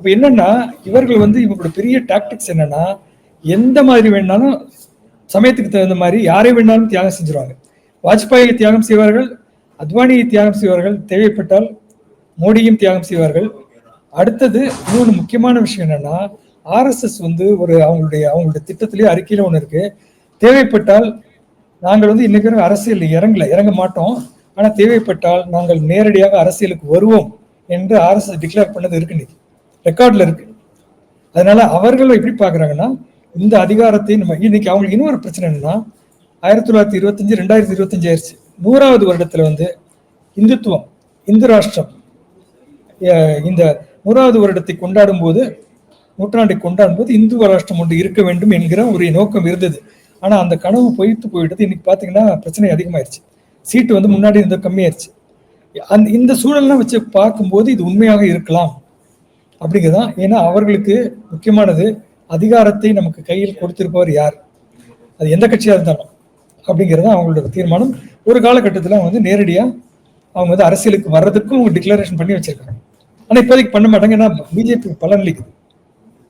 அப்ப என்னன்னா இவர்கள் வந்து இவங்களோட பெரிய டாக்டிக்ஸ் என்னன்னா எந்த மாதிரி வேணாலும் சமயத்துக்கு தகுந்த மாதிரி யாரை வேணாலும் தியாகம் செஞ்சிருவாங்க. வாஜ்பாயை தியாகம் செய்வார்கள், அத்வானியை தியாகம் செய்வார்கள், தேவைப்பட்டால் மோடியும் தியாகம் செய்வார்கள். அடுத்தது இன்னொன்று முக்கியமான விஷயம் என்னன்னா ஆர்எஸ்எஸ் வந்து அவங்களுடைய திட்டத்திலேயே அறிக்கையில ஒன்று இருக்கு, தேவைப்பட்டால் நாங்கள் வந்து இன்னைக்கு அரசியல் இறங்க மாட்டோம், ஆனா தேவைப்பட்டால் நாங்கள் நேரடியாக அரசியலுக்கு வருவோம் என்று ஆர்எஸ்எஸ் டிக்ளேர் பண்ணது இருக்கு, இன்னைக்கு ரெக்கார்ட்ல இருக்கு. அதனால அவர்கள் எப்படி பாக்குறாங்கன்னா இந்த அதிகாரத்தை நம்ம இன்னைக்கு அவங்களுக்கு இன்னொரு பிரச்சனை என்னன்னா 1925 2025 ஆயிடுச்சு, 100வது வருடத்துல வந்து இந்துத்துவம் இந்து ராஷ்டிரம் இந்த 100வது வருடத்தை கொண்டாடும் போது நூற்றாண்டை கொண்டாடும் போது இந்து ராஷ்டிரம் ஒன்று இருக்க வேண்டும் என்கிற ஒரு நோக்கம் இருந்தது. ஆனா அந்த கனவு பொய்த்து போயிட்டது. இன்னைக்கு பாத்தீங்கன்னா பிரச்சனை அதிகமாயிருச்சு, சீட்டு வந்து முன்னாடி இருந்த கம்மியாயிருச்சு. இந்த சூழல்லாம் வச்சு பார்க்கும்போது இது உண்மையாக இருக்கலாம் அப்படிங்கிறதான். ஏன்னா அவர்களுக்கு முக்கியமானது அதிகாரத்தை நமக்கு கையில் கொடுத்திருப்பவர் யார், அது எந்த கட்சியா இருந்தாலும் அப்படிங்கிறது அவங்களோட தீர்மானம். ஒரு காலகட்டத்தில் அவங்க வந்து நேரடியா அரசியலுக்கு வர்றதுக்கும் டிக்ளரேஷன் பண்ணி வச்சிருக்காங்க. ஆனா இப்போதைக்கு பண்ண மாட்டாங்க, ஏன்னா பிஜேபி பலனளிக்குது.